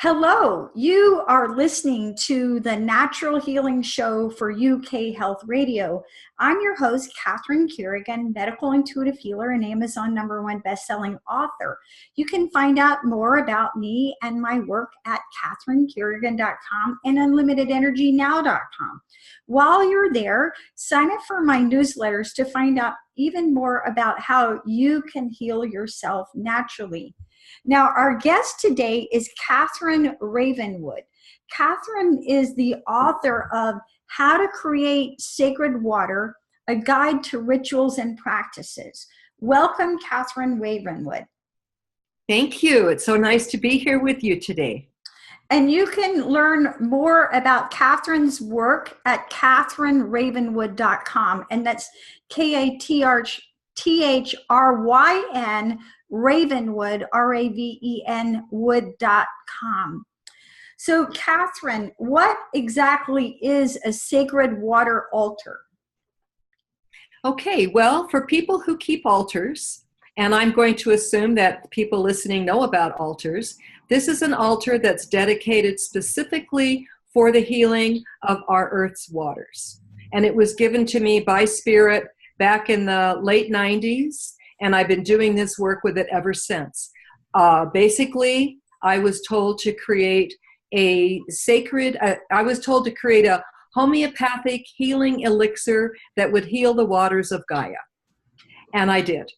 Hello, you are listening to the Natural Healing Show for UK Health Radio. I'm your host, Catherine Carrigan, medical intuitive healer and Amazon #1 best-selling author. You can find out more about me and my work at catherinecarrigan.com and unlimitedenergynow.com. While you're there, sign up for my newsletters to find out even more about how you can heal yourself naturally. Now, our guest today is Catherine Ravenwood. Catherine is the author of How to Create Sacred Water, a Guide to Rituals and Practices. Welcome, Catherine Ravenwood. Thank you. It's so nice to be here with you today. And you can learn more about Catherine's work at catherineravenwood.com. And that's Kathryn Ravenwood, Raven wood.com. So, Catherine, what exactly is a sacred water altar? Okay, well, for people who keep altars, and I'm going to assume that people listening know about altars, this is an altar that's dedicated specifically for the healing of our Earth's waters. And it was given to me by Spirit back in the late 90s. And I've been doing this work with it ever since. Basically, I was told to create a homeopathic healing elixir that would heal the waters of Gaia. And I did.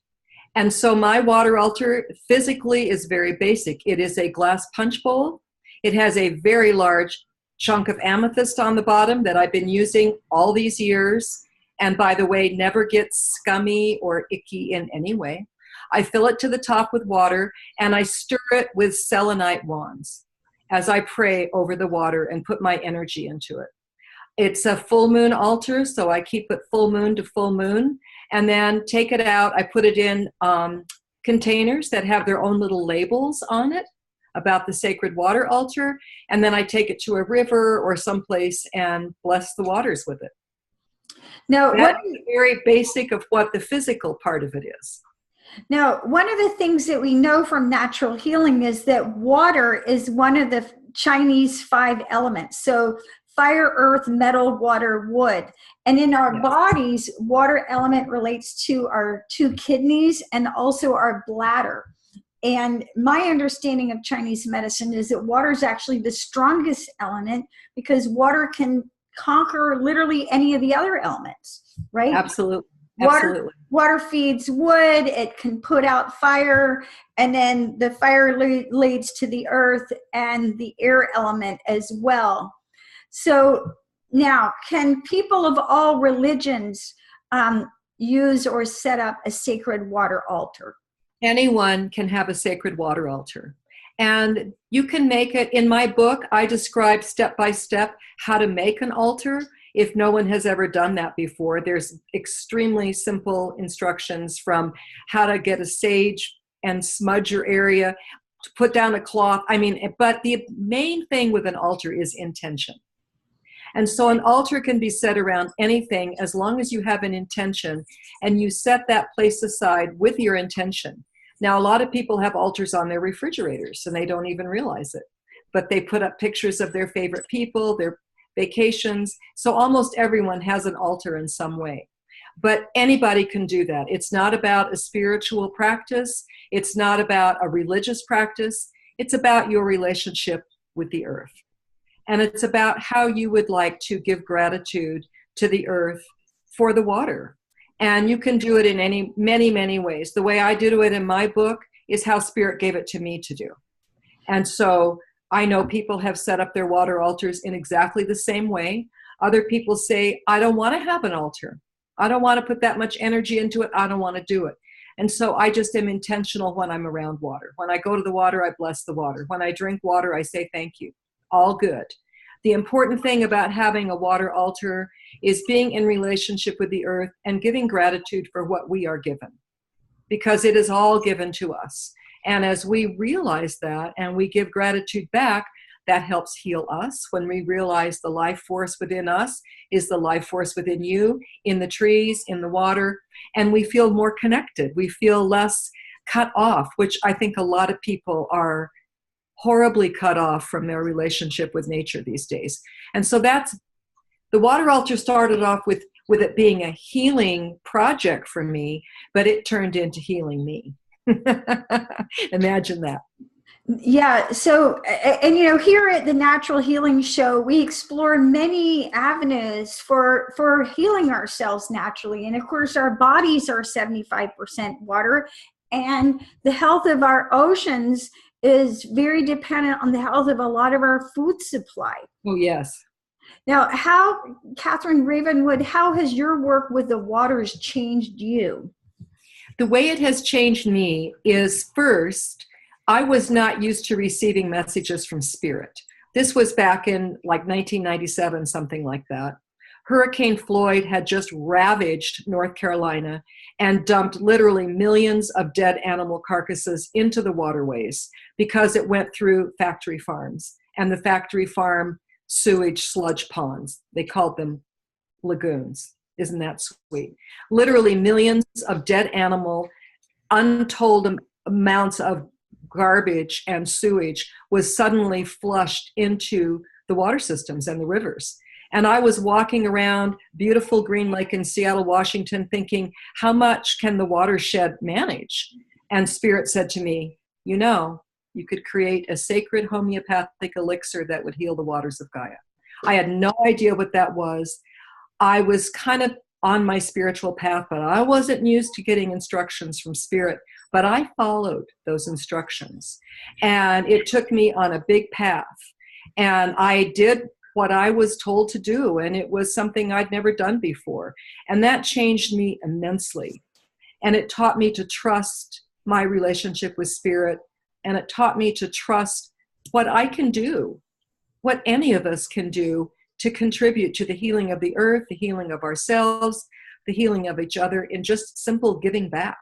And so my water altar physically is very basic. It is a glass punch bowl. It has a very large chunk of amethyst on the bottom that I've been using all these years. And by the way, never gets scummy or icky in any way. I fill it to the top with water and I stir it with selenite wands as I pray over the water and put my energy into it. It's a full moon altar, so I keep it full moon to full moon and then take it out. I put it in containers that have their own little labels on it about the sacred water altar. And then I take it to a river or someplace and bless the waters with it. Now, that's very basic of what the physical part of it is. Now, one of the things that we know from natural healing is that water is one of the Chinese 5 elements. So fire, earth, metal, water, wood. And in our bodies, water element relates to our 2 kidneys and also our bladder. And my understanding of Chinese medicine is that water is actually the strongest element because water can conquer literally any of the other elements, right? Absolutely. Water feeds wood, it can put out fire, and then the fire leads to the earth and the air element as well. So now, can people of all religions use or set up a sacred water altar? Anyone can have a sacred water altar. And you can make it. In my book, I describe step by step how to make an altar. If no one has ever done that before, there's extremely simple instructions from how to get a sage and smudge your area, to put down a cloth. But the main thing with an altar is intention. And so an altar can be set around anything as long as you have an intention and you set that place aside with your intention. Now, a lot of people have altars on their refrigerators and they don't even realize it, but they put up pictures of their favorite people, their vacations. So almost everyone has an altar in some way, but anybody can do that. It's not about a spiritual practice. It's not about a religious practice. It's about your relationship with the earth. And it's about how you would like to give gratitude to the earth for the water. And you can do it in many ways. The way I do it in my book is how Spirit gave it to me to do. And so I know people have set up their water altars in exactly the same way. Other people say, I don't want to have an altar. I don't want to put that much energy into it. I don't want to do it. And so I just am intentional when I'm around water. When I go to the water, I bless the water. When I drink water, I say thank you. All good. The important thing about having a water altar is being in relationship with the earth and giving gratitude for what we are given, because it is all given to us. And as we realize that and we give gratitude back, that helps heal us. When we realize the life force within us is the life force within you, in the trees, in the water, and we feel more connected. We feel less cut off, which I think a lot of people are horribly cut off from their relationship with nature these days. And so that's, the water altar started off with it being a healing project for me, but it turned into healing me. Imagine that. Yeah. So, and here at the Natural Healing Show, we explore many avenues for healing ourselves naturally. And of course, our bodies are 75% water, and the health of our oceans is very dependent on the health of a lot of our food supply. Oh, yes. Now, Catherine Ravenwood, how has your work with the waters changed you? The way it has changed me is, first, I was not used to receiving messages from spirit. This was back in like 1997, something like that. Hurricane Floyd had just ravaged North Carolina and dumped literally millions of dead animal carcasses into the waterways because it went through factory farms and the factory farm sewage sludge ponds. They called them lagoons. Isn't that sweet? Literally millions of dead animal, untold amounts of garbage and sewage was suddenly flushed into the water systems and the rivers. And I was walking around beautiful Green Lake in Seattle, Washington, thinking, how much can the watershed manage? And Spirit said to me, you could create a sacred homeopathic elixir that would heal the waters of Gaia. I had no idea what that was. I was kind of on my spiritual path, but I wasn't used to getting instructions from Spirit, but I followed those instructions. And it took me on a big path. And I did what I was told to do, and it was something I'd never done before. And that changed me immensely. And it taught me to trust my relationship with Spirit, and it taught me to trust what I can do, what any of us can do to contribute to the healing of the earth, the healing of ourselves, the healing of each other in just simple giving back.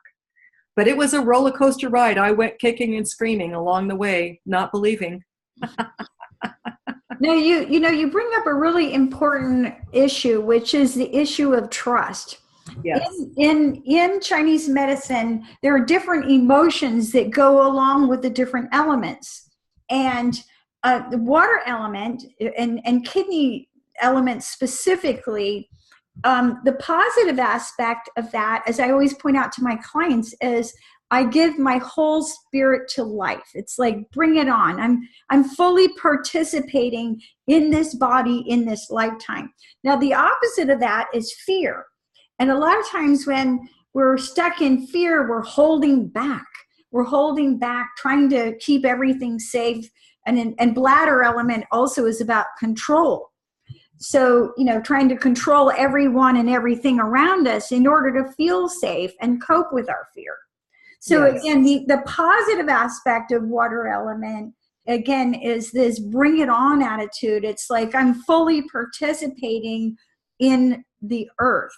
But it was a roller coaster ride. I went kicking and screaming along the way, not believing. Now, you bring up a really important issue, which is the issue of trust. Yes. In Chinese medicine, there are different emotions that go along with the different elements. And the water element and kidney element specifically, the positive aspect of that, as I always point out to my clients, is I give my whole spirit to life. It's like, bring it on. I'm fully participating in this body in this lifetime. Now, the opposite of that is fear. And a lot of times when we're stuck in fear, we're holding back. We're holding back, trying to keep everything safe. And bladder element also is about control. So, trying to control everyone and everything around us in order to feel safe and cope with our fear. So yes. Again, the positive aspect of water element, again, is this bring it on attitude. It's like I'm fully participating in the earth.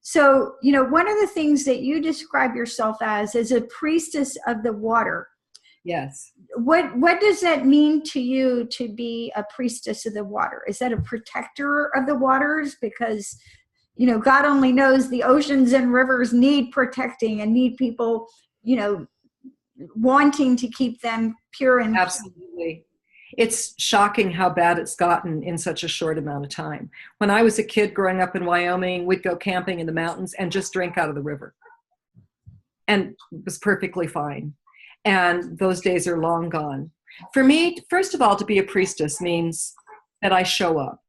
So, one of the things that you describe yourself as is a priestess of the water. Yes. What does that mean to you to be a priestess of the water? Is that a protector of the waters? Because, God only knows the oceans and rivers need protecting and need people, wanting to keep them pure and absolutely. It's shocking how bad it's gotten in such a short amount of time. When I was a kid growing up in Wyoming, we'd go camping in the mountains and just drink out of the river. And it was perfectly fine. And those days are long gone. For me, first of all, to be a priestess means that I show up.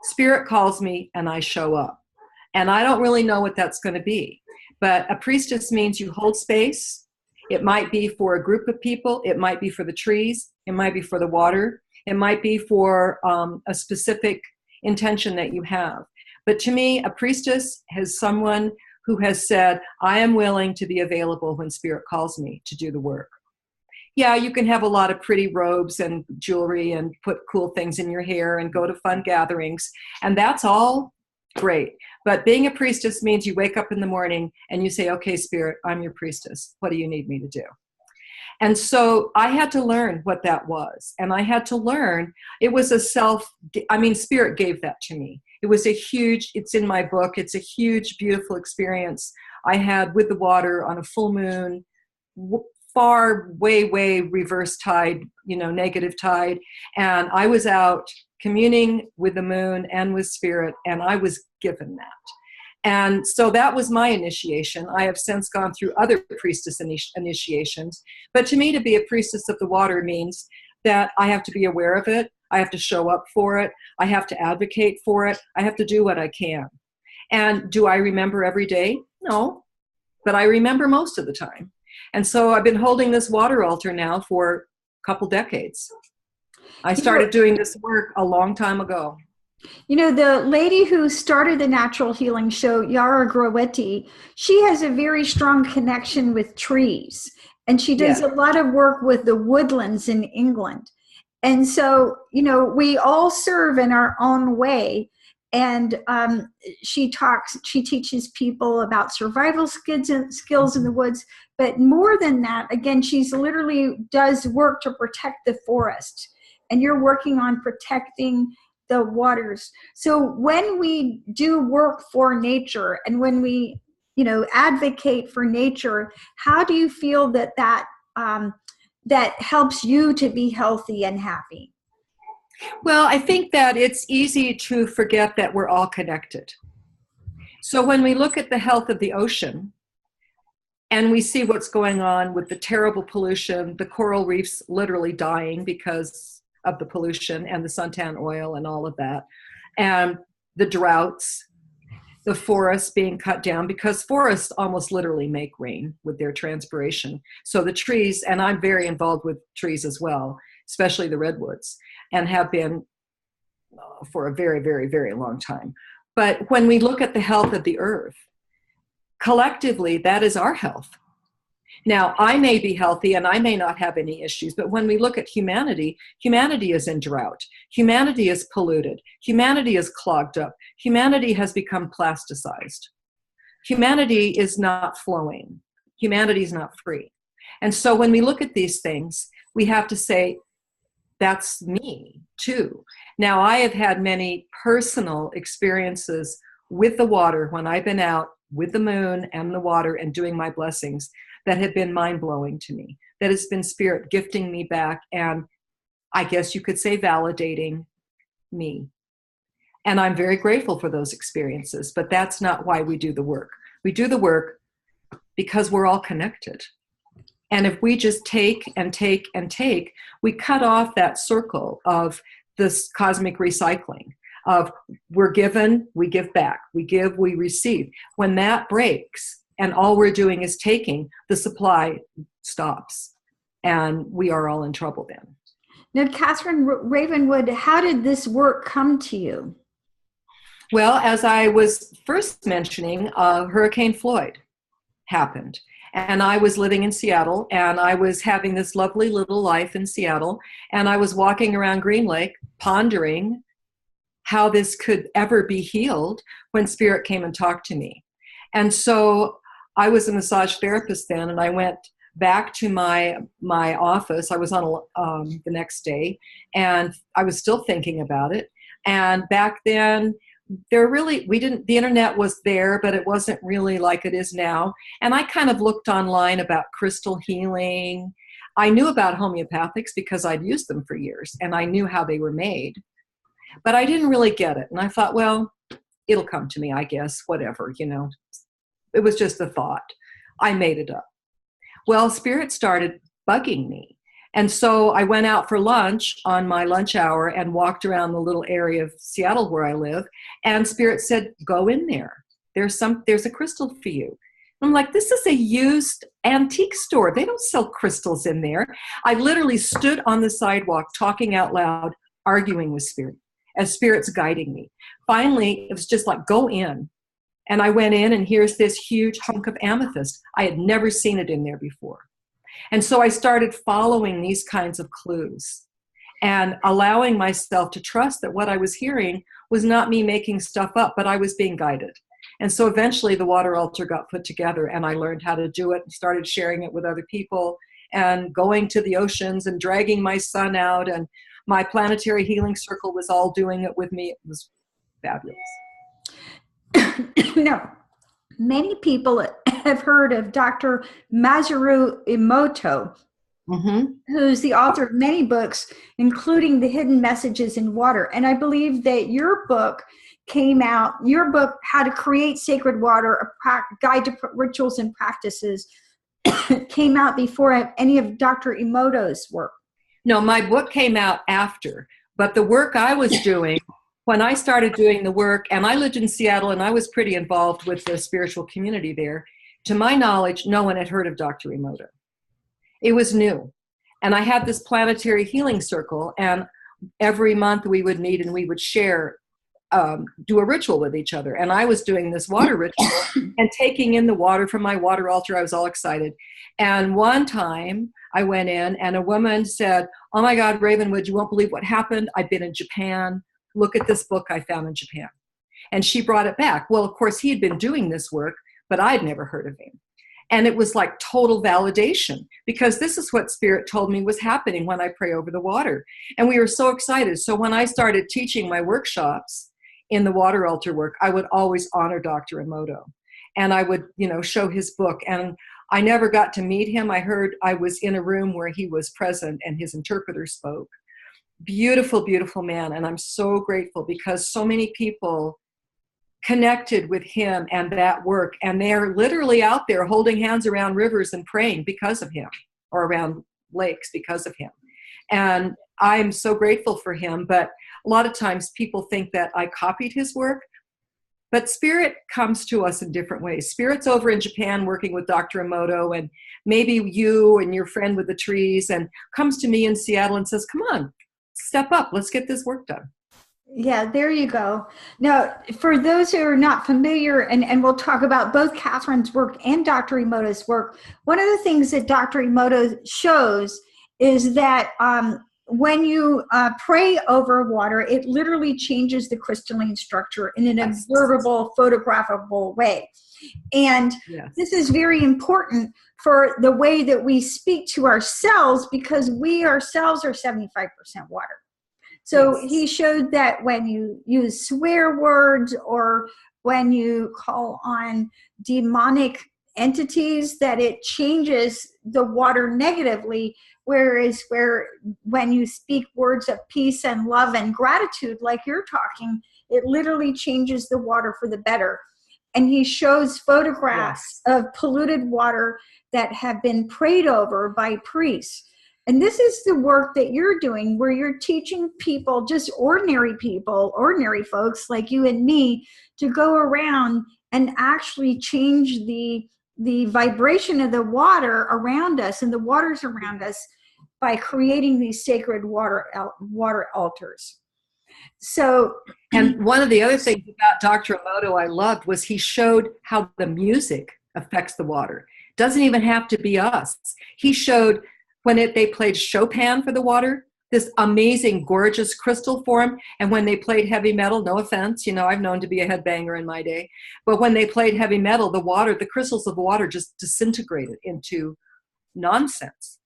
Spirit calls me and I show up. And I don't really know what that's going to be. But a priestess means you hold space. It might be for a group of people. It might be for the trees. It might be for the water. It might be for a specific intention that you have. But to me, a priestess is someone who has said, I am willing to be available when Spirit calls me to do the work. Yeah, you can have a lot of pretty robes and jewelry and put cool things in your hair and go to fun gatherings, and that's all great. But being a priestess means you wake up in the morning and you say, okay, Spirit, I'm your priestess. What do you need me to do? And so I had to learn what that was. And I had to learn, it was Spirit gave that to me. It was it's in my book, it's a huge, beautiful experience I had with the water on a full moon, far, way reverse tide, negative tide. And I was out communing with the moon and with spirit, and I was given that. And so that was my initiation. I have since gone through other priestess initiations. But to me, to be a priestess of the water means that I have to be aware of it. I have to show up for it. I have to advocate for it. I have to do what I can. And do I remember every day? No, but I remember most of the time. And so I've been holding this water altar now for a couple decades. I started doing this work a long time ago. The lady who started the natural healing show, Yara Groetti, she has a very strong connection with trees. And she does a lot of work with the woodlands in England. And so, we all serve in our own way. And she teaches people about survival skills in the woods. But more than that, again, she's literally does work to protect the forest. And you're working on protecting the waters. So when we do work for nature and when we, advocate for nature, how do you feel that helps you to be healthy and happy? Well, I think that it's easy to forget that we're all connected. So when we look at the health of the ocean and we see what's going on with the terrible pollution, the coral reefs literally dying because of the pollution and the suntan oil and all of that, and the droughts, the forests being cut down, because forests almost literally make rain with their transpiration. So the trees, and I'm very involved with trees as well, especially the redwoods, and have been for a very, very, very long time. But when we look at the health of the earth, collectively, that is our health. Now, I may be healthy and I may not have any issues, but when we look at humanity, humanity is in drought. Humanity is polluted. Humanity is clogged up. Humanity has become plasticized. Humanity is not flowing. Humanity is not free. And so when we look at these things, we have to say, that's me too. Now, I have had many personal experiences with the water when I've been out with the moon and the water and doing my blessings that have been mind-blowing to me, that has been spirit gifting me back, and I guess you could say validating me. And I'm very grateful for those experiences, but that's not why we do the work. We do the work because we're all connected. And if we just take and take and take, we cut off that circle of this cosmic recycling of we're given, we give back, we give, we receive. When that breaks and all we're doing is taking, the supply stops and we are all in trouble then. Now, Catherine, Ravenwood, how did this work come to you? Well, as I was first mentioning, Hurricane Floyd happened. And I was living in Seattle, and I was having this lovely little life in Seattle. And I was walking around Green Lake, pondering how this could ever be healed when Spirit came and talked to me. And so I was a massage therapist then, and I went back to my office. I was on the next day, and I was still thinking about it. And back then, the internet was there, but it wasn't really like it is now. And I kind of looked online about crystal healing. I knew about homeopathics because I'd used them for years and I knew how they were made, but I didn't really get it. And I thought, well, it'll come to me, I guess, whatever, It was just a thought. I made it up. Well, Spirit started bugging me. And so I went out for lunch on my lunch hour and walked around the little area of Seattle where I live. And Spirit said, go in there. There's a crystal for you. I'm like, this is a used antique store. They don't sell crystals in there. I literally stood on the sidewalk talking out loud, arguing with Spirit as Spirit's guiding me. Finally, it was just like, go in. And I went in, and here's this huge hunk of amethyst. I had never seen it in there before. And so I started following these kinds of clues and allowing myself to trust that what I was hearing was not me making stuff up, but I was being guided. And so eventually the water altar got put together, and I learned how to do it and started sharing it with other people and going to the oceans and dragging my son out. And my planetary healing circle was all doing it with me. It was fabulous. Now, Many people have heard of Dr. Masaru Emoto, who's the author of many books, including The Hidden Messages in Water. And I believe that your book came out, your book, How to Create Sacred Water, a Guide to Rituals and Practices, came out before any of Dr. Emoto's work. No, my book came out after, but the work I was doing, when I started doing the work, and I lived in Seattle and I was pretty involved with the spiritual community there, to my knowledge, no one had heard of Dr. Emoto. It was new. And I had this planetary healing circle, and every month we would meet and we would share, do a ritual with each other. And I was doing this water ritual and taking in the water from my water altar. I was all excited. And one time I went in and a woman said, "Oh my God, Ravenwood, you won't believe what happened. I've been in Japan. Look at this book I found in Japan." And she brought it back. Well, of course, he had been doing this work, but I'd never heard of him. And it was like total validation, because this is what Spirit told me was happening when I pray over the water. And we were so excited. So when I started teaching my workshops in the water altar work, I would always honor Dr. Emoto. And I would, show his book. And I never got to meet him. I was in a room where he was present and his interpreter spoke. Beautiful, beautiful man. And I'm so grateful because so many people connected with him and that work, and they're literally out there holding hands around rivers and praying because of him, or around lakes because of him. And I'm so grateful for him. But a lot of times people think that I copied his work, but Spirit comes to us in different ways. Spirit's over in Japan working with Dr. Emoto, and maybe you and your friend with the trees, and comes to me in Seattle and says, "Come on, step up, let's get this work done." Yeah, there you go. Now, for those who are not familiar, and we'll talk about both Catherine's work and Dr. Emoto's work, one of the things that Dr. Emoto shows is that when you pray over water, it literally changes the crystalline structure in an observable, photographable way. And this is very important for the way that we speak to ourselves, because we ourselves are 75% water. So he showed that when you use swear words or when you call on demonic entities, that it changes the water negatively, whereas when you speak words of peace and love and gratitude, like you're talking, it literally changes the water for the better. And he shows photographs of polluted water that have been prayed over by priests. And this is the work that you're doing, where you're teaching people, just ordinary people, ordinary folks like you and me, to go around and actually change the vibration of the water around us and the waters around us by creating these sacred water altars. So, and one of the other things about Dr. Emoto I loved was he showed how the music affects the water. Doesn't even have to be us. He showed when they played Chopin for the water, this amazing, gorgeous crystal form. And when they played heavy metal, no offense, I've known to be a headbanger in my day, but when they played heavy metal, the crystals of the water just disintegrated into nonsense.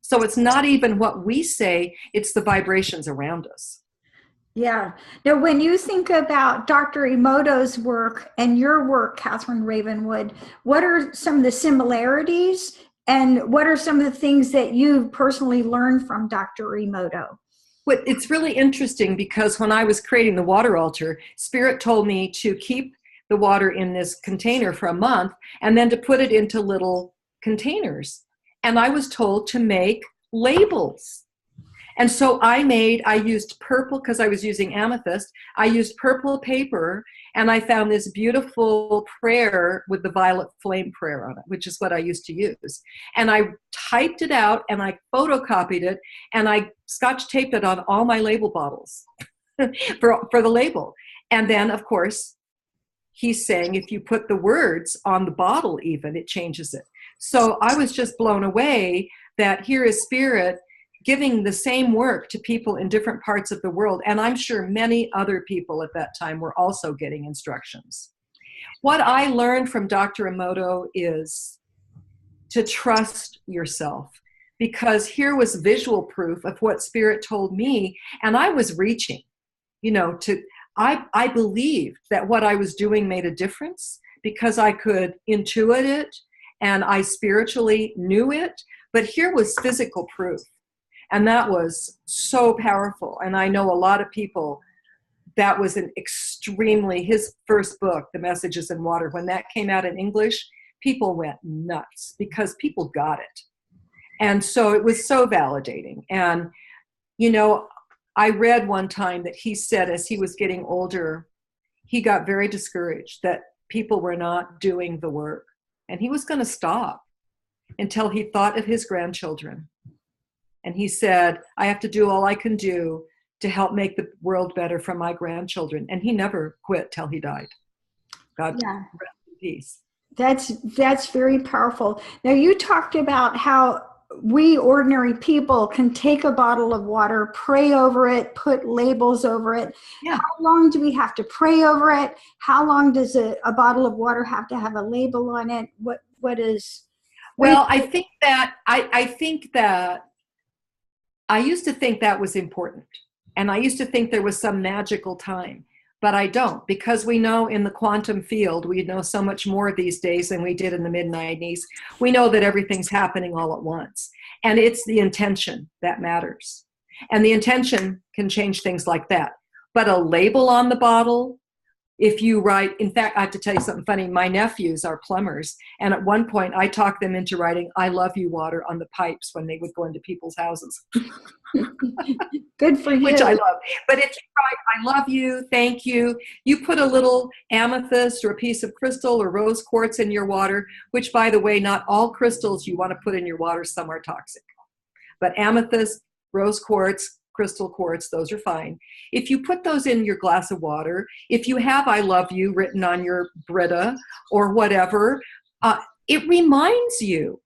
So it's not even what we say, it's the vibrations around us. Yeah. Now, when you think about Dr. Emoto's work and your work, Catherine Ravenwood, what are some of the similarities? And what are some of the things that you've personally learned from Dr. Emoto? Well, it's really interesting because when I was creating the water altar, Spirit told me to keep the water in this container for a month and then to put it into little containers. And I was told to make labels. And so I used purple, because I was using amethyst. I used purple paper, and I found this beautiful prayer with the violet flame prayer on it, which is what I used to use. And I typed it out, and I photocopied it, and I scotch taped it on all my label bottles for the label. And then, of course, he's saying if you put the words on the bottle even, it changes it. So I was just blown away that here is Spirit giving the same work to people in different parts of the world. And I'm sure many other people at that time were also getting instructions. What I learned from Dr. Emoto is to trust yourself, because here was visual proof of what Spirit told me. And I was reaching, I believed that what I was doing made a difference, because I could intuit it and I spiritually knew it. But here was physical proof. And that was so powerful. And I know a lot of people, that was his first book, The Messages in Water, when that came out in English, people went nuts because people got it. And so it was so validating. And, I read one time that he said as he was getting older, he got very discouraged that people were not doing the work. And he was going to stop until he thought of his grandchildren. And he said, I have to do all I can do to help make the world better for my grandchildren. And he never quit till he died. God rest in peace. That's very powerful. Now, you talked about how we ordinary people can take a bottle of water, pray over it, put labels over it. Yeah. How long do we have to pray over it? How long does a bottle of water have to have a label on it? What is? Well, I think that I used to think that was important. And I used to think there was some magical time. But I don't, because we know in the quantum field, we know so much more these days than we did in the mid-90s. We know that everything's happening all at once. And it's the intention that matters. And the intention can change things like that. But a label on the bottle, if you write, in fact, I have to tell you something funny. My nephews are plumbers. And at one point, I talked them into writing, I love you water on the pipes when they would go into people's houses. Good for you. Which I love. But if you write, I love you, thank you, you put a little amethyst or a piece of crystal or rose quartz in your water, which, by the way, not all crystals you want to put in your water, some are toxic. But amethyst, rose quartz, crystal quartz, those are fine. If you put those in your glass of water, if you have I love you written on your Brita or whatever, it reminds you.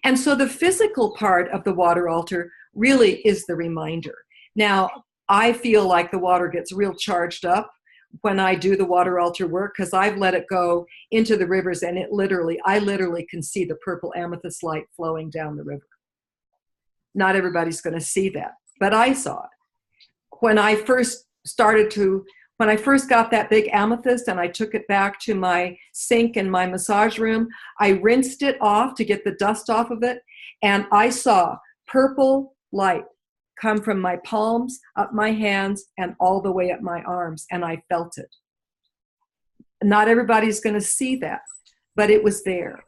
And so the physical part of the water altar really is the reminder. Now, I feel like the water gets real charged up when I do the water altar work because I've let it go into the rivers and I literally can see the purple amethyst light flowing down the river. Not everybody's going to see that, but I saw it. When I first got that big amethyst and I took it back to my sink in my massage room, I rinsed it off to get the dust off of it, and I saw purple light come from my palms, up my hands, and all the way up my arms, and I felt it. Not everybody's going to see that, but it was there.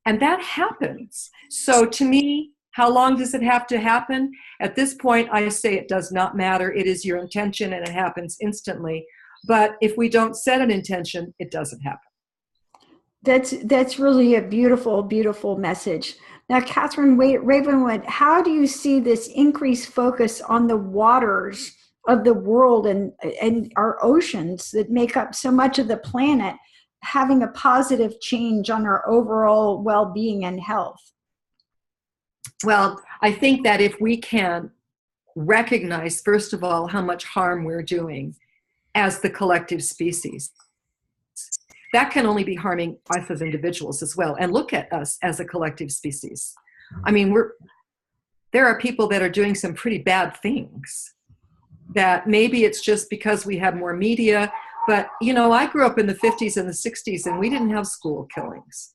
And that happens. So to me, how long does it have to happen? At this point, I say it does not matter. It is your intention, and it happens instantly. But if we don't set an intention, it doesn't happen. That's really a beautiful, beautiful message. Now, Kathryn Ravenwood, how do you see this increased focus on the waters of the world and our oceans that make up so much of the planet having a positive change on our overall well-being and health? Well, I think that if we can recognize, first of all, how much harm we're doing as the collective species, that can only be harming us as individuals as well. And look at us as a collective species. I mean, there are people that are doing some pretty bad things that maybe it's just because we have more media. But, I grew up in the 50s and the 60s, and we didn't have school killings.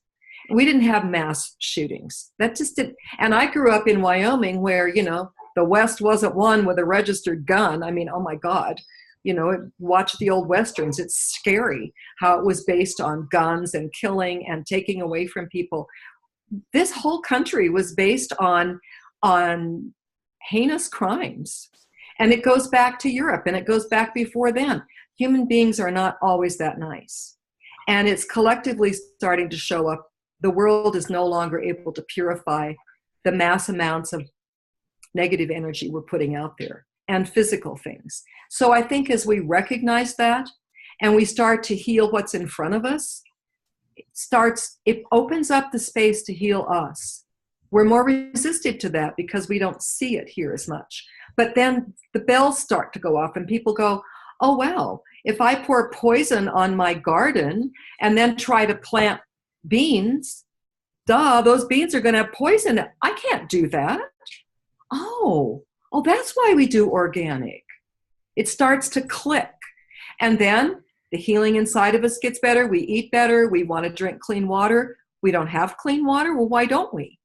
We didn't have mass shootings. That just didn't. And I grew up in Wyoming where, the West wasn't one with a registered gun. I mean, oh my God. Watch the old Westerns. It's scary how it was based on guns and killing and taking away from people. This whole country was based on heinous crimes. And it goes back to Europe, and it goes back before then. Human beings are not always that nice. And it's collectively starting to show up. The world is no longer able to purify the mass amounts of negative energy we're putting out there and physical things. So I think as we recognize that and we start to heal what's in front of us, it opens up the space to heal us. We're more resistant to that because we don't see it here as much. But then the bells start to go off and people go, oh, well, if I pour poison on my garden and then try to plant beans, those beans are going to have poison. I can't do that. Oh, that's why we do organic. It starts to click. And then The healing inside of us gets better. We eat better. We want to drink clean water. We don't have clean water. Well, why don't we?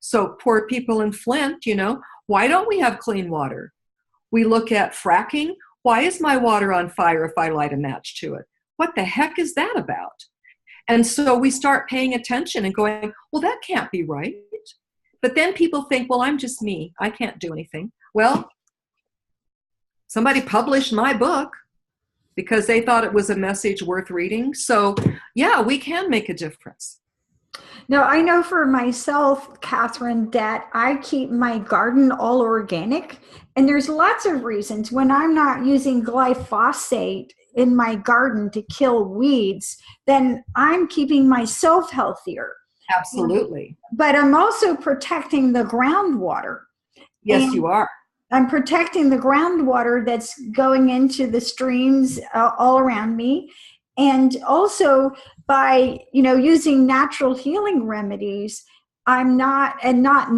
So poor people in Flint, why don't we have clean water? We look at fracking. Why is my water on fire if I light a match to it? What the heck is that about? And so we start paying attention and going, well, that can't be right. But then people think, well, I'm just me. I can't do anything. Well, somebody published my book because they thought it was a message worth reading. So yeah, we can make a difference. Now, I know for myself, Kathryn, that I keep my garden all organic. And there's lots of reasons. When I'm not using glyphosate in my garden to kill weeds, then I'm keeping myself healthier. Absolutely. But I'm also protecting the groundwater. Yes, you are. I'm protecting the groundwater that's going into the streams all around me. And also by, using natural healing remedies, I'm not, and not,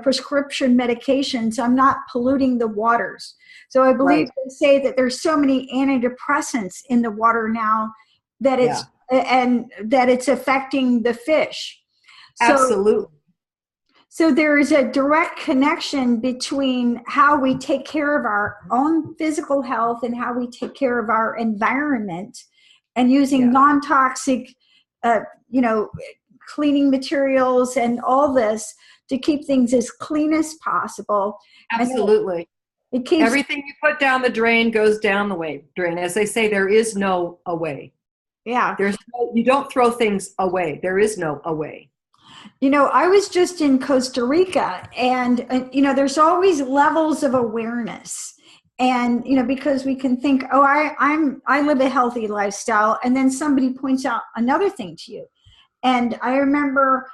prescription medications, I'm not polluting the waters. So I believe they say that there's so many antidepressants in the water now that and that it's affecting the fish. Absolutely. So there is a direct connection between how we take care of our own physical health and how we take care of our environment, and using non-toxic, cleaning materials and all this to keep things as clean as possible. Absolutely. It keeps everything you put down the drain goes down the drain. As they say, there is no away. Yeah. You don't throw things away. There is no away. I was just in Costa Rica, and there's always levels of awareness. And, because we can think, oh, I live a healthy lifestyle. And then somebody points out another thing to you. And I remember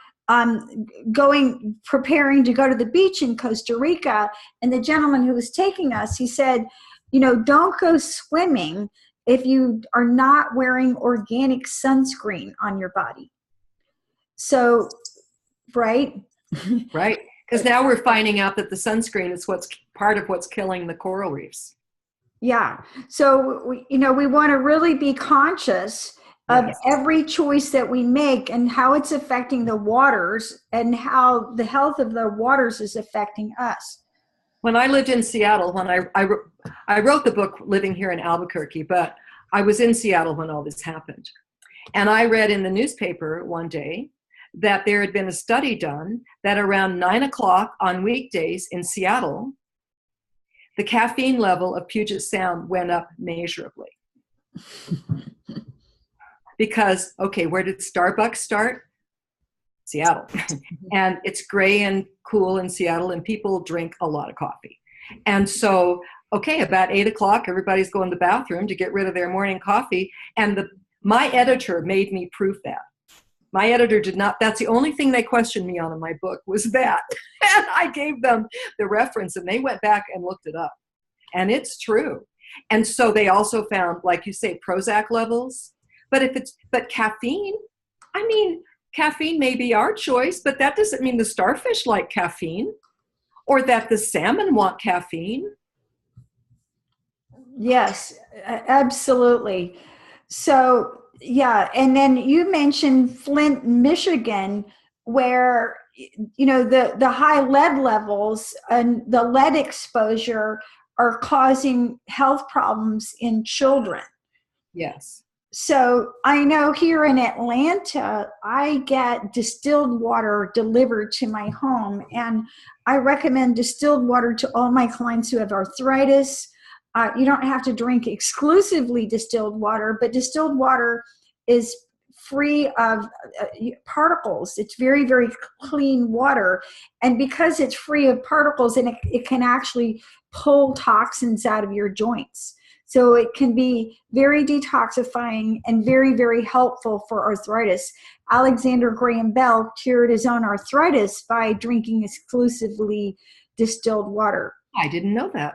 preparing to go to the beach in Costa Rica. And the gentleman who was taking us, he said, don't go swimming if you are not wearing organic sunscreen on your body. So, right? Right. Because now we're finding out that the sunscreen is what's part of what's killing the coral reefs. Yeah. So, we want to really be conscious of every choice that we make and how it's affecting the waters and how the health of the waters is affecting us. When I lived in Seattle, when I wrote the book Living Here in Albuquerque, but I was in Seattle when all this happened. And I read in the newspaper one day that there had been a study done that around 9 o'clock on weekdays in Seattle, the caffeine level of Puget Sound went up measurably. Because, where did Starbucks start? Seattle. And it's gray and cool in Seattle, and people drink a lot of coffee. And so, about 8 o'clock, everybody's going to the bathroom to get rid of their morning coffee. And my editor made me prove that. My editor did not, that's the only thing they questioned me on in my book was that. And I gave them the reference, and they went back and looked it up. And it's true. And so they also found, like you say, Prozac levels. But caffeine, caffeine may be our choice, but that doesn't mean the starfish like caffeine or that the salmon want caffeine. Yes, absolutely. So, yeah. And then you mentioned Flint, Michigan, where, the high lead levels and the lead exposure are causing health problems in children. Yes. So I know here in Atlanta, I get distilled water delivered to my home, and I recommend distilled water to all my clients who have arthritis. You don't have to drink exclusively distilled water, but distilled water is free of particles. It's very, very clean water. And because it's free of particles, and it can actually pull toxins out of your joints. So it can be very detoxifying and very, very helpful for arthritis. Alexander Graham Bell cured his own arthritis by drinking exclusively distilled water. I didn't know that.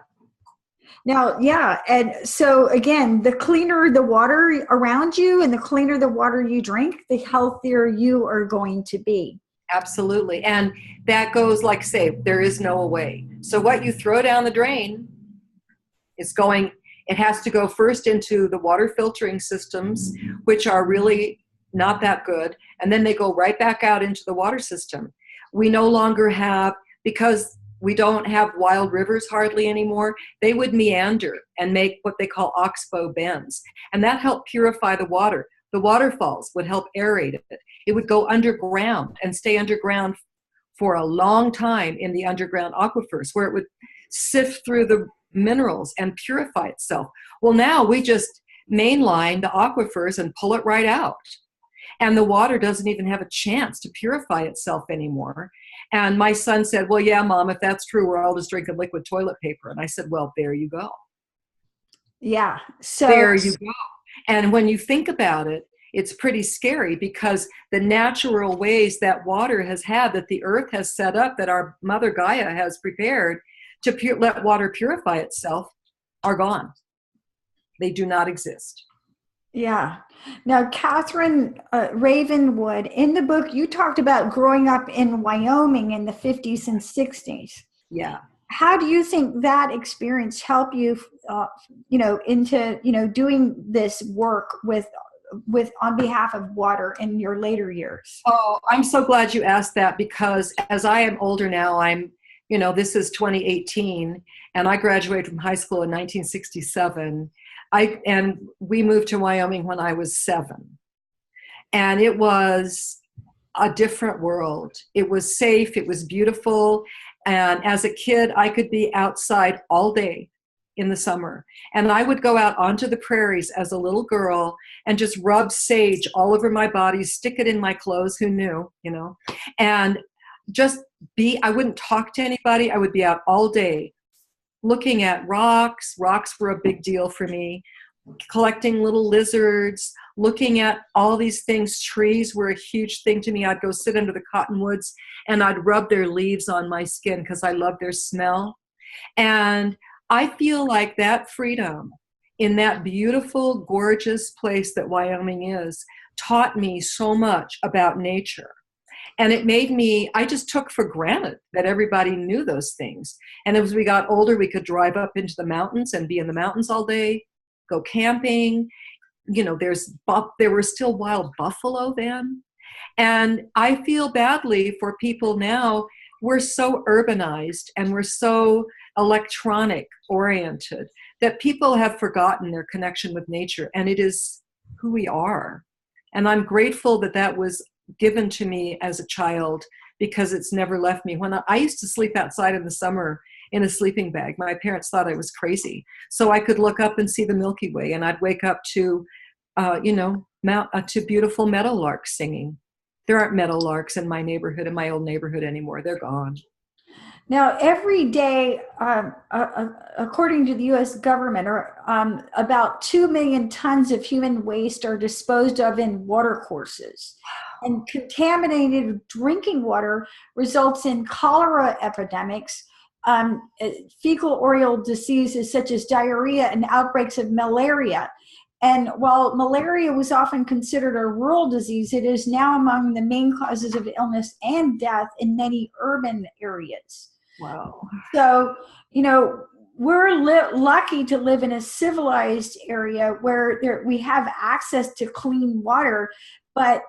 Now, yeah. And so again, the cleaner the water around you and the cleaner the water you drink, the healthier you are going to be. Absolutely. And that goes, like, say, there is no away. So what you throw down the drain is going It has to go first into the water filtering systems, which are really not that good, and then they go right back out into the water system. We no longer have, because we don't have wild rivers hardly anymore, they would meander and make what they call oxbow bends. And that helped purify the water. The waterfalls would help aerate it. It would go underground and stay underground for a long time in the underground aquifers, where it would sift through the minerals and purify itself. Well, now we just mainline the aquifers and pull it right out. And the water doesn't even have a chance to purify itself anymore. And my son said, well, yeah, Mom, if that's true, we're all just drinking liquid toilet paper. And I said, well, there you go. Yeah. So there you go. And when you think about it, it's pretty scary, because the natural ways that water has had, that the earth has set up, that our Mother Gaia has prepared to let water purify itself, are gone. They do not exist. Yeah. Now, Catherine Ravenwood, in the book, you talked about growing up in Wyoming in the 50s and 60s. Yeah. How do you think that experience helped you, into, doing this work with on behalf of water in your later years? Oh, I'm so glad you asked that, because as I am older now, this is 2018, and I graduated from high school in 1967. And we moved to Wyoming when I was 7. And it was a different world. It was safe. It was beautiful. And as a kid, I could be outside all day in the summer. And I would go out onto the prairies as a little girl and just rub sage all over my body, stick it in my clothes, who knew, and just I wouldn't talk to anybody. I would be out all day looking at rocks. Rocks were a big deal for me. Collecting little lizards, looking at all these things. Trees were a huge thing to me. I'd go sit under the cottonwoods and I'd rub their leaves on my skin because I loved their smell. And I feel like that freedom in that beautiful, gorgeous place that Wyoming is taught me so much about nature. And it made me, I just took for granted that everybody knew those things. And as we got older, we could drive up into the mountains and be in the mountains all day, go camping. There were still wild buffalo then. And I feel badly for people now. We're so urbanized and we're so electronic oriented that people have forgotten their connection with nature, and it is who we are. And I'm grateful that that was given to me as a child, because it's never left me. When I used to sleep outside in the summer in a sleeping bag, my parents thought I was crazy. So I could look up and see the Milky Way, and I'd wake up to, to beautiful meadowlarks singing. There aren't meadowlarks in my neighborhood, in my old neighborhood anymore. They're gone. Now, every day, according to the U.S. government, about 2 million tons of human waste are disposed of in watercourses. And contaminated drinking water results in cholera epidemics, fecal oral diseases such as diarrhea, and outbreaks of malaria. And while malaria was often considered a rural disease, it is now among the main causes of illness and death in many urban areas. Wow. So, we're lucky to live in a civilized area where we have access to clean water, but,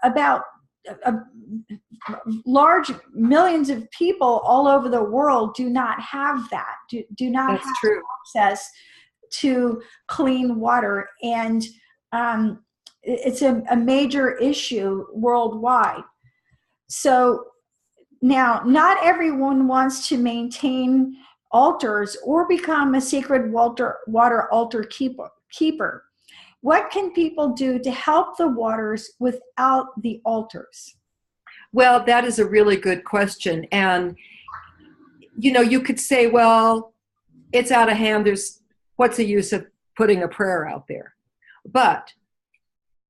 about large millions of people all over the world do not have that, do not That's have true. access to clean water. And it's a major issue worldwide. So now, not everyone wants to maintain altars or become a sacred water altar keeper. What can people do to help the waters without the altars? Well, that is a really good question. And, you could say, well, it's out of hand. What's the use of putting a prayer out there? But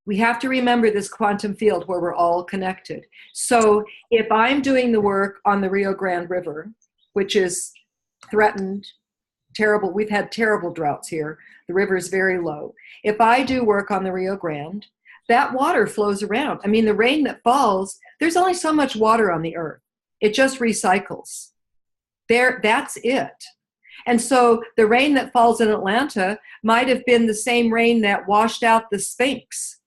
we have to remember this quantum field where we're all connected. So if I'm doing the work on the Rio Grande River, which is threatened, terrible, we've had terrible droughts here. The river is very low. If I do work on the Rio Grande, that water flows around. I mean, the rain that falls, there's only so much water on the earth. It just recycles. That's it. And so the rain that falls in Atlanta might have been the same rain that washed out the Sphinx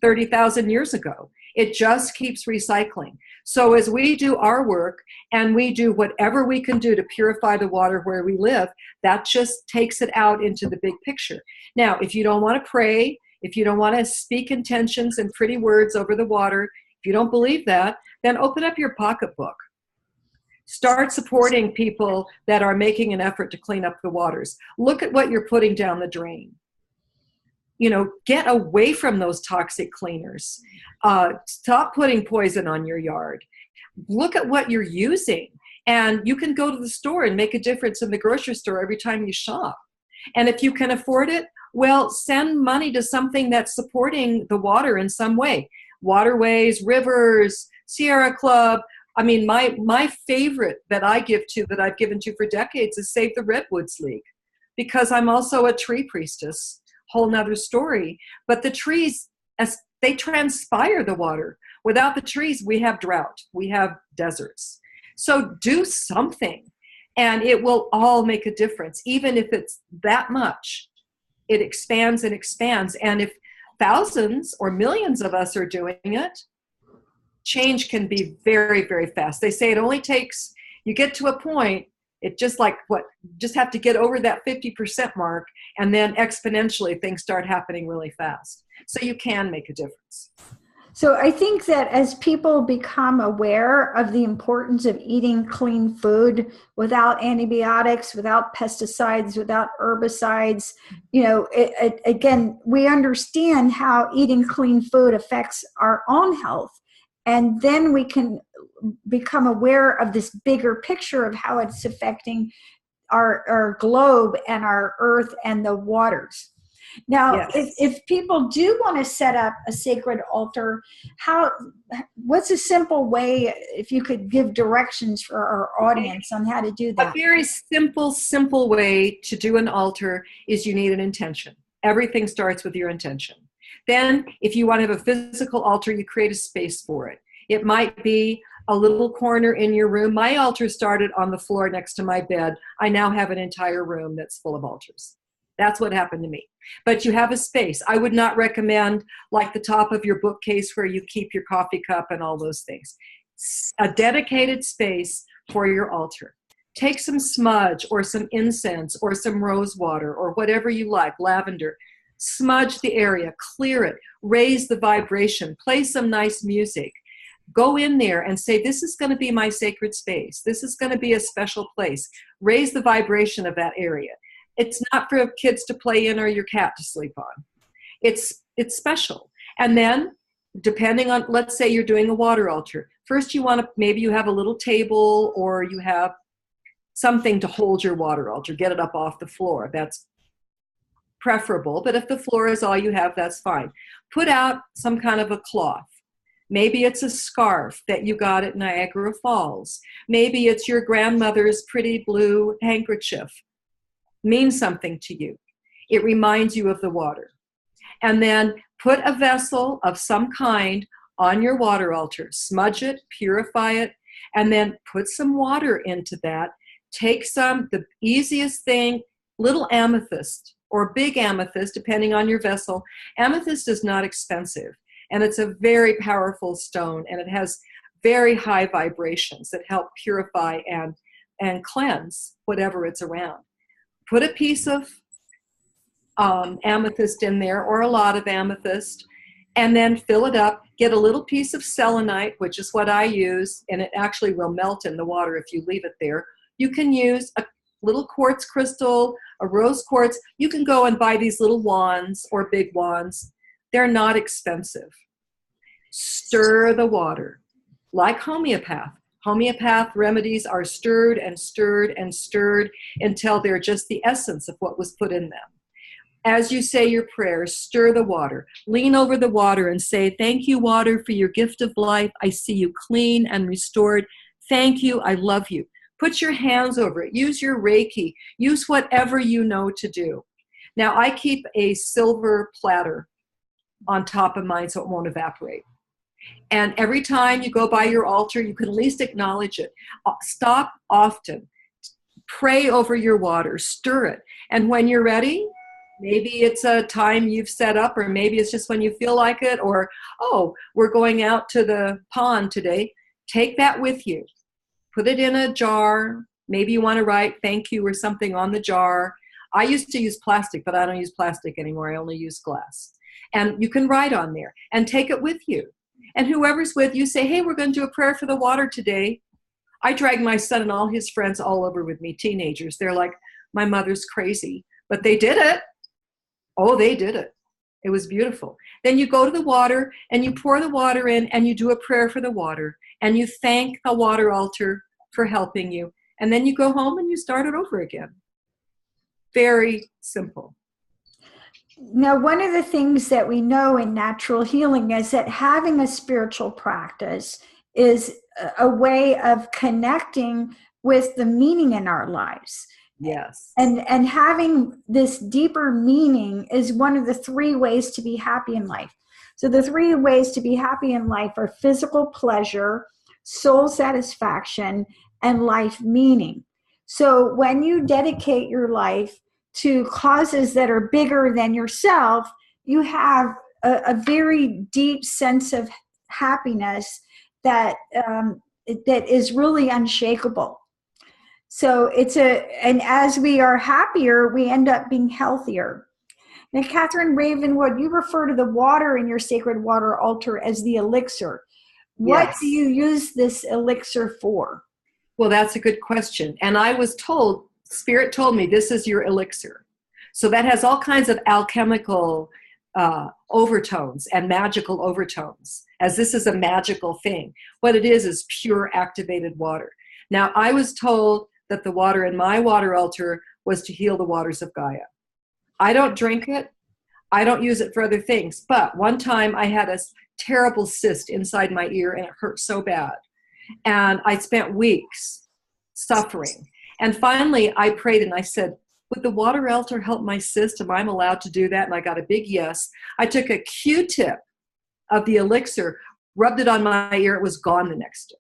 30,000 years ago. It just keeps recycling. So as we do our work and we do whatever we can do to purify the water where we live, that just takes it out into the big picture. Now, if you don't want to pray, if you don't want to speak intentions and pretty words over the water, if you don't believe that, then open up your pocketbook. Start supporting people that are making an effort to clean up the waters. Look at what you're putting down the drain. You know, get away from those toxic cleaners. Stop putting poison on your yard. Look at what you're using. And you can go to the store and make a difference in the grocery store every time you shop. And if you can afford it, well, send money to something that's supporting the water in some way. Waterways, rivers, Sierra Club. I mean, my favorite that I give to, that I've given to for decades, is Save the Redwoods League, because I'm also a tree priestess. Whole nother story. But the trees, as they transpire the water. Without the trees, we have drought. We have deserts. So do something, and it will all make a difference. Even if it's that much, it expands and expands. And if thousands or millions of us are doing it, change can be very, very fast. They say it only takes, you get to a point, it just like just have to get over that 50% mark, and then exponentially things start happening really fast. So you can make a difference. So I think that as people become aware of the importance of eating clean food without antibiotics, without pesticides, without herbicides, you know, again, we understand how eating clean food affects our own health. And then we can become aware of this bigger picture of how it's affecting our globe and our earth and the waters. Now, yes. if people do want to set up a sacred altar, what's a simple way, if you could give directions for our audience on how to do that? A very simple way to do an altar is you need an intention. Everything starts with your intention. Then, if you want to have a physical altar, you create a space for it. It might be a little corner in your room. My altar started on the floor next to my bed. I now have an entire room that's full of altars. That's what happened to me. But you have a space. I would not recommend like the top of your bookcase where you keep your coffee cup and all those things. A dedicated space for your altar. Take some smudge or some incense or some rose water or whatever you like, lavender. Smudge the area, clear it, raise the vibration, play some nice music. Go in there and say, this is going to be my sacred space. This is going to be a special place. Raise the vibration of that area. It's not for kids to play in or your cat to sleep on. It's special. And then, depending on, let's say you're doing a water altar. First you want to, maybe you have a little table or you have something to hold your water altar. Get it up off the floor. That's preferable. But if the floor is all you have, that's fine. Put out some kind of a cloth. Maybe it's a scarf that you got at Niagara Falls. Maybe it's your grandmother's pretty blue handkerchief. Means something to you. It reminds you of the water. And then put a vessel of some kind on your water altar. Smudge it, purify it, and then put some water into that. Take some, the easiest thing, little amethyst or big amethyst, depending on your vessel. Amethyst is not expensive, and it's a very powerful stone, and it has very high vibrations that help purify and cleanse whatever it's around. Put a piece of amethyst in there, or a lot of amethyst, and then fill it up. Get a little piece of selenite, which is what I use, and it actually will melt in the water if you leave it there. You can use a little quartz crystal, a rose quartz. You can go and buy these little wands or big wands. They're not expensive. Stir the water like homeopath. Homeopath remedies are stirred and stirred and stirred until they're just the essence of what was put in them. As you say your prayers, stir the water. Lean over the water and say, thank you, water, for your gift of life. I see you clean and restored. Thank you. I love you. Put your hands over it. Use your Reiki. Use whatever you know to do. Now, I keep a silver platter on top of mine so it won't evaporate. And every time you go by your altar, you can at least acknowledge it. Stop often. Pray over your water, stir it. And when you're ready, maybe it's a time you've set up, or maybe it's just when you feel like it, or, oh, we're going out to the pond today. Take that with you. Put it in a jar. Maybe you want to write thank you or something on the jar. I used to use plastic, but I don't use plastic anymore. I only use glass. And you can write on there and take it with you. And whoever's with you, say, hey, we're going to do a prayer for the water today. I drag my son and all his friends all over with me, teenagers. They're like, my mother's crazy. But they did it. Oh, they did it. It was beautiful. Then you go to the water and you pour the water in and you do a prayer for the water. And you thank the water altar for helping you. And then you go home and you start it over again. Very simple. Now, one of the things that we know in natural healing is that having a spiritual practice is a way of connecting with the meaning in our lives. Yes. And having this deeper meaning is one of the 3 ways to be happy in life. So the 3 ways to be happy in life are physical pleasure, soul satisfaction, and life meaning. So when you dedicate your life to causes that are bigger than yourself, you have a very deep sense of happiness that is really unshakable. So and as we are happier, we end up being healthier. Now, Catherine Ravenwood, you refer to the water in your sacred water altar as the elixir. What Yes. do you use this elixir for? Well, that's a good question. And I was told, Spirit told me, this is your elixir. So that has all kinds of alchemical overtones and magical overtones, as this is a magical thing. What it is pure activated water. Now, I was told that the water in my water altar was to heal the waters of Gaia. I don't drink it. I don't use it for other things. But one time I had a terrible cyst inside my ear and it hurt so bad. And I spent weeks suffering. And finally I prayed and I said, would the water altar help my cyst? Am I allowed to do that? And I got a big yes. I took a Q-tip of the elixir, rubbed it on my ear. It was gone the next day.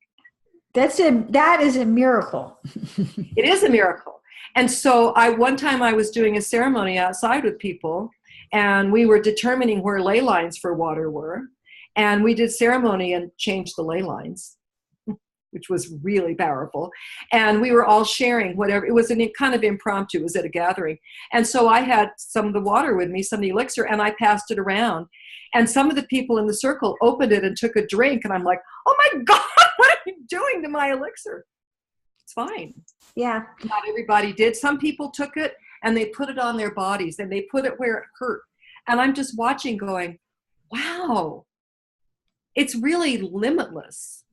That is a miracle. It is a miracle. And so one time I was doing a ceremony outside with people, and we were determining where ley lines for water were. And we did ceremony and changed the ley lines, which was really powerful. And we were all sharing whatever. It was kind of impromptu. It was at a gathering. And so I had some of the water with me, some of the elixir, and I passed it around. And some of the people in the circle opened it and took a drink. And I'm like, oh my God, what are you doing to my elixir? It's fine. Yeah. Not everybody did. Some people took it and they put it on their bodies and they put it where it hurt. And I'm just watching going, wow, it's really limitless.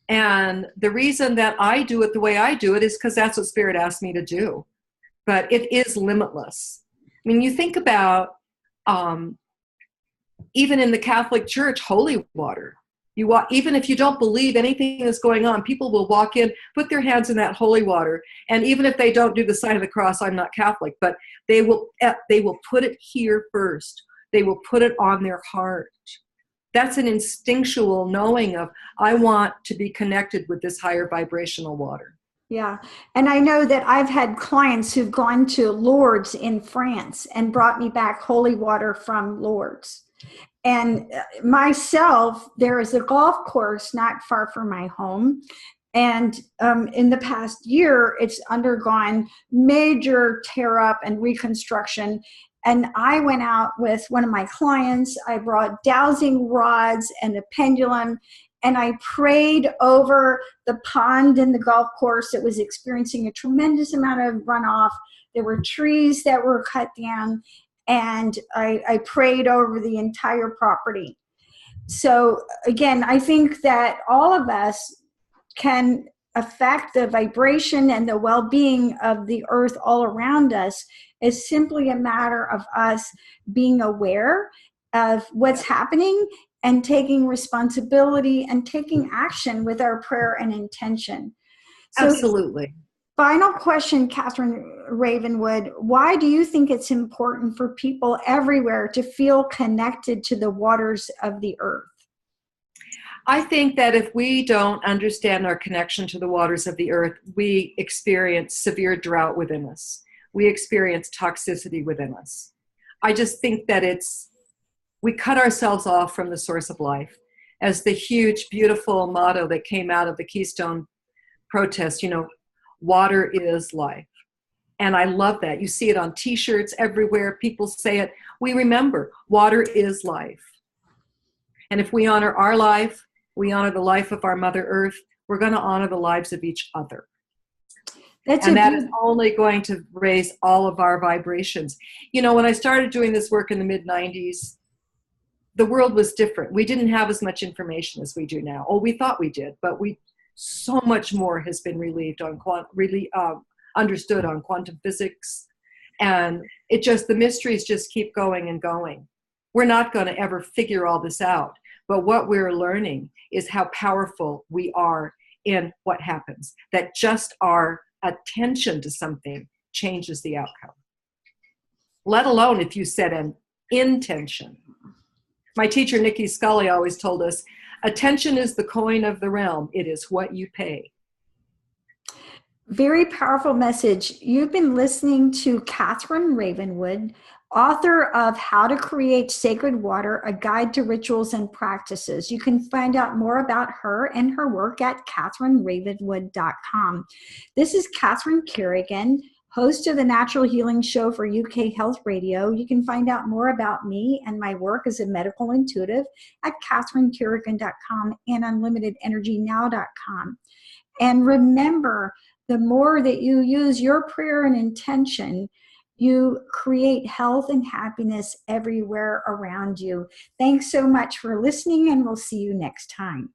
And the reason that I do it the way I do it is because that's what Spirit asked me to do. But it is limitless. I mean, you think about, even in the Catholic Church, holy water. Even if you don't believe anything is going on, people will walk in, put their hands in that holy water, and even if they don't do the sign of the cross, I'm not Catholic, but they will put it here first. They will put it on their heart. That's an instinctual knowing of, I want to be connected with this higher vibrational water. Yeah. And I know that I've had clients who've gone to Lourdes in France and brought me back holy water from Lourdes. And myself, there is a golf course not far from my home. And in the past year, it's undergone major tear up and reconstruction. And I went out with one of my clients. I brought dowsing rods and a pendulum, and I prayed over the pond in the golf course that was experiencing a tremendous amount of runoff. There were trees that were cut down, and I prayed over the entire property. So again, I think that all of us can affect the vibration and the well-being of the earth all around us. Is simply a matter of us being aware of what's happening and taking responsibility and taking action with our prayer and intention. So, absolutely. Final question, Catherine Ravenwood. Why do you think it's important for people everywhere to feel connected to the waters of the earth? I think that if we don't understand our connection to the waters of the earth, we experience severe drought within us. We experience toxicity within us. I just think that we cut ourselves off from the source of life. As the huge, beautiful motto that came out of the Keystone protest, water is life. And I love that. You see it on t-shirts everywhere. People say it. We remember water is life. And if we honor our life, we honor the life of our Mother Earth, we're going to honor the lives of each other. And that is only going to raise all of our vibrations. When I started doing this work in the mid-90s, the world was different. We didn't have as much information as we do now. Oh, we thought we did, but so much more has been understood on quantum physics. And the mysteries just keep going and going. We're not going to ever figure all this out. But what we're learning is how powerful we are in what happens. That just our attention to something changes the outcome. Let alone if you set an intention. My teacher, Nikki Scully, always told us, attention is the coin of the realm. It is what you pay. Very powerful message. You've been listening to Catherine Ravenwood, author of How to Create Sacred Water, A Guide to Rituals and Practices. You can find out more about her and her work at CatherineRavenwood.com. This is Catherine Carrigan, host of the Natural Healing Show for UK Health Radio. You can find out more about me and my work as a medical intuitive at CatherineCarrigan.com and UnlimitedEnergyNow.com. And remember, the more that you use your prayer and intention, you create health and happiness everywhere around you. Thanks so much for listening, and we'll see you next time.